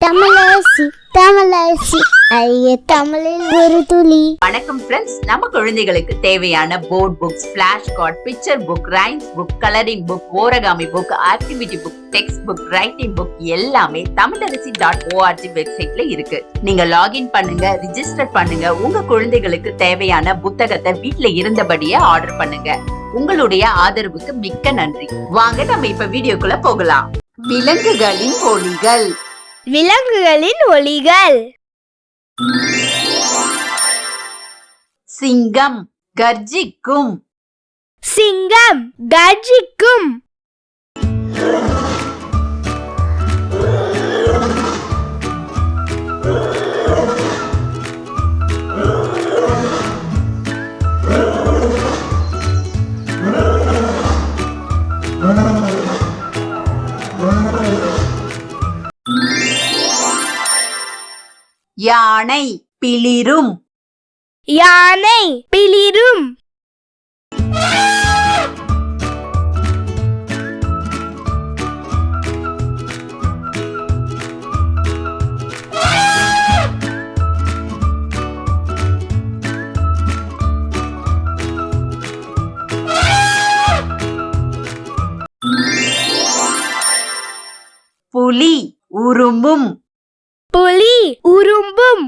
தமிழரசி தமிழரசி ஐய தமிழில் ஒரு துளி. வணக்கம் ஃப்ரெண்ட்ஸ், நம்ம குழந்தைகளுக்கு தேவையான board books, flash card, picture book, rhymes book, colouring book, origami book, activity book, text book, writing book எல்லாமே Tamilarasi.org வெப்சைட்ல இருக்கு. நீங்க லாகின் பண்ணுங்க, ரிஜிஸ்டர் பண்ணுங்க. உங்க குழந்தைகளுக்கு தேவையான புத்தகத்தை வீட்ல இருந்தபடியே ஆர்டர் பண்ணுங்க. உங்களுடைய ஆதரவுக்கு மிக்க நன்றி. வாங்க நம்ம இப்ப வீடியோக்குள்ள போகலாம். விலங்குகளின் ஒலிகள். விலங்குகளின் ஒலிகள். சிங்கம் கர்ஜிக்கும். சிங்கம் கர்ஜிக்கும். யானை பிளிரும். யானை பிளிரும். புலி உருமும். புலி உரும்பும்.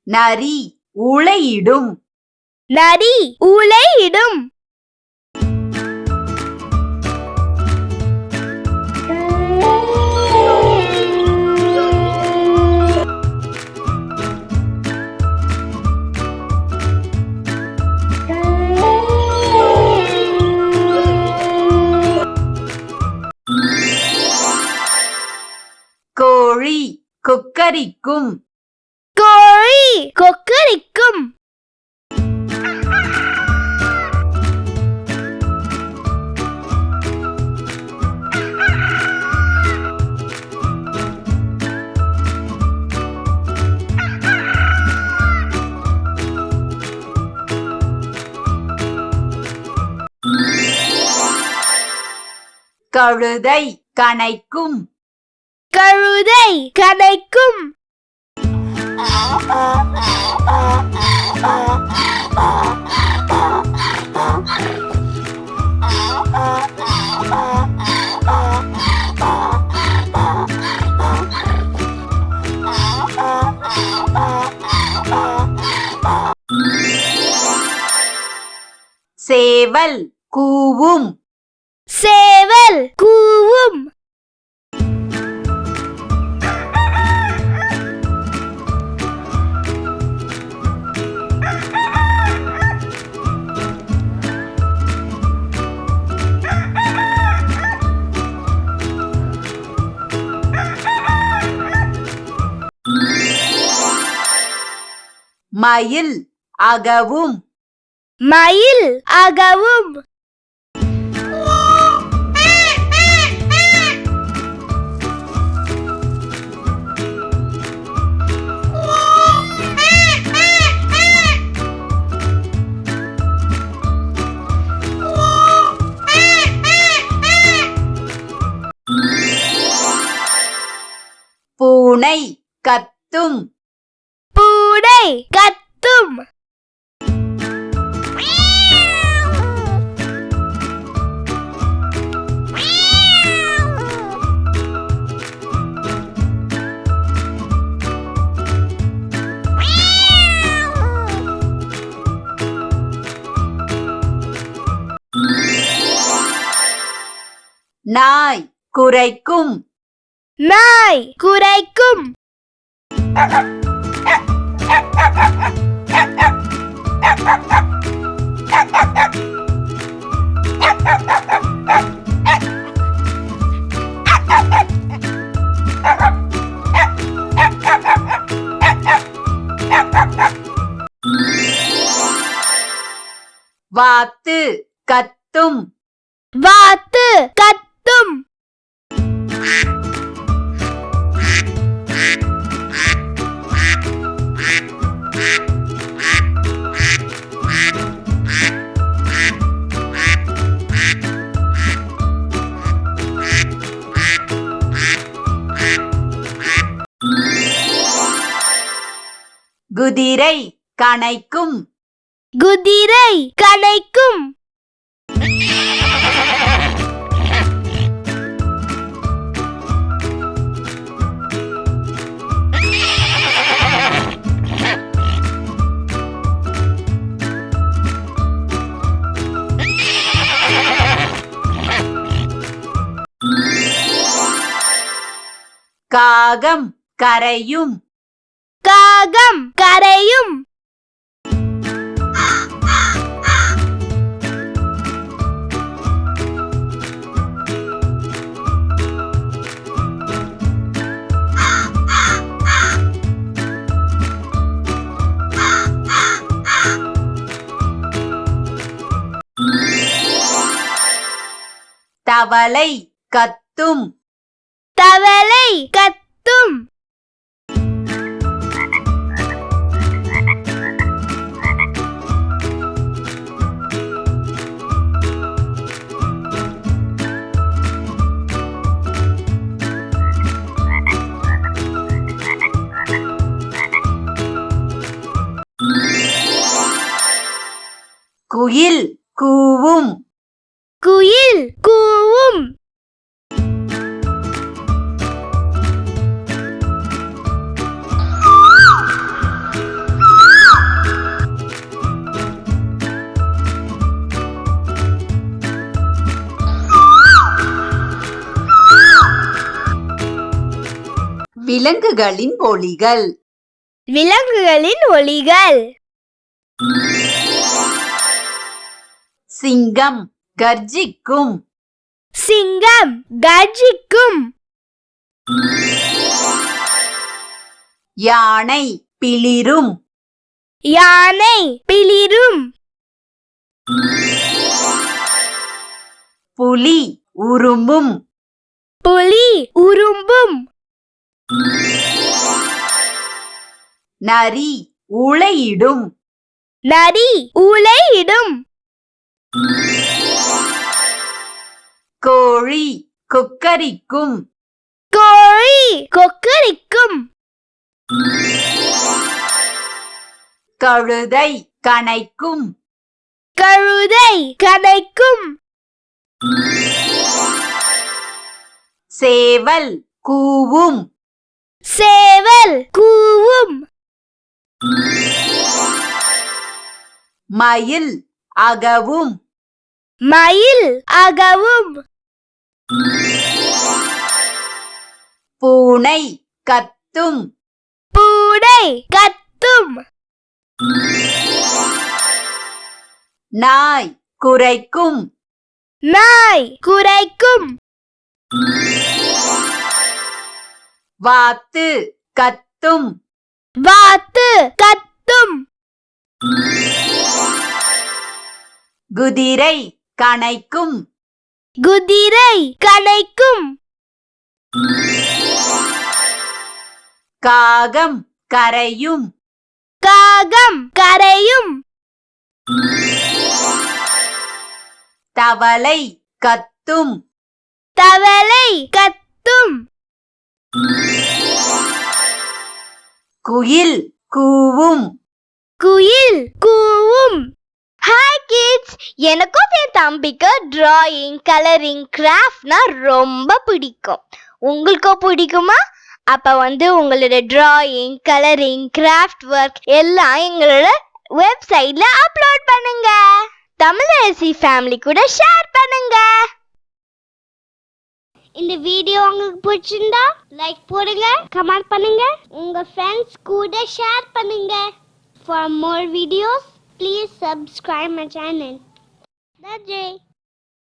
நரி உளையிடும். நரி உளையிடும். கோழி கொக்கரிக்கும். கோழி கொக்கரிக்கும். கழுதை கனைக்கும். கழுதை கனைக்கும். சேவல் கூவும். சேவல் கூவும். மயில் அகவும். மயில் அகவும். பூனை கத்தும். பூனை கத்தும். நாய் குரைக்கும். நாய் குரைக்கும். வாத்து கத்தும். வாத்து கத்தும். குதிரை கனைக்கும். குதிரை கனைக்கும். காகம் கரையும். காகம் கரையும். தவளை கத்தும். தவளை கத்தும். குயில் கூவும். குயில் கூவும். விலங்குகளின் ஒலிகள். விலங்குகளின் ஒலிகள். சிங்கம் கர்ஜிக்கும். சிங்கம் கர்ஜிக்கும். யானை பிளிரும். யானை பிளிரும். புலி உருமும். புலி உரும்பும். நரி ஊளையிடும். நரி ஊளையிடும். கோழி கொக்கரிக்கும். கோழி கொக்கரிக்கும். கழுதை கனைக்கும். கழுதை கனைக்கும். சேவல் கூவும். சேவல் கூவும். மயில் அகவும். மயில் அகவும். பூனை கத்தும். பூனை கத்தும். நாய் குரைக்கும். நாய் குரைக்கும். வாத்து கத்தும். வாத்து கத்தும். குதிரை கனைக்கும். குதிரை கனைக்கும். காகம் கரையும். காகம் கரையும். தவளை கத்தும். தவளை கத்தும். குயில் கூவும். குயில் கூவும். ஹாய் கிட்ஸ், எனக்கும் என் தம்பிக்கு டிராயிங், கலரிங், கிராஃப்ட்னா ரொம்ப பிடிக்கும். உங்களுக்கும் பிடிக்குமா? அப்ப உங்களோட டிராயிங், கலரிங், கிராஃப்ட் ஒர்க் எல்லாம் எங்களோட வெப்சைட்ல அப்லோட் பண்ணுங்க. தமிழரசி ஃபேமிலி கூட ஷேர் பண்ணுங்க. இந்த வீடியோ உங்களுக்கு பிடிச்சிருந்தா லைக் போடுங்க, கமெண்ட் பண்ணுங்க, உங்க ஃப்ரெண்ட்ஸ் கூட ஷேர் பண்ணுங்க. For more videos, please subscribe my channel. That's it.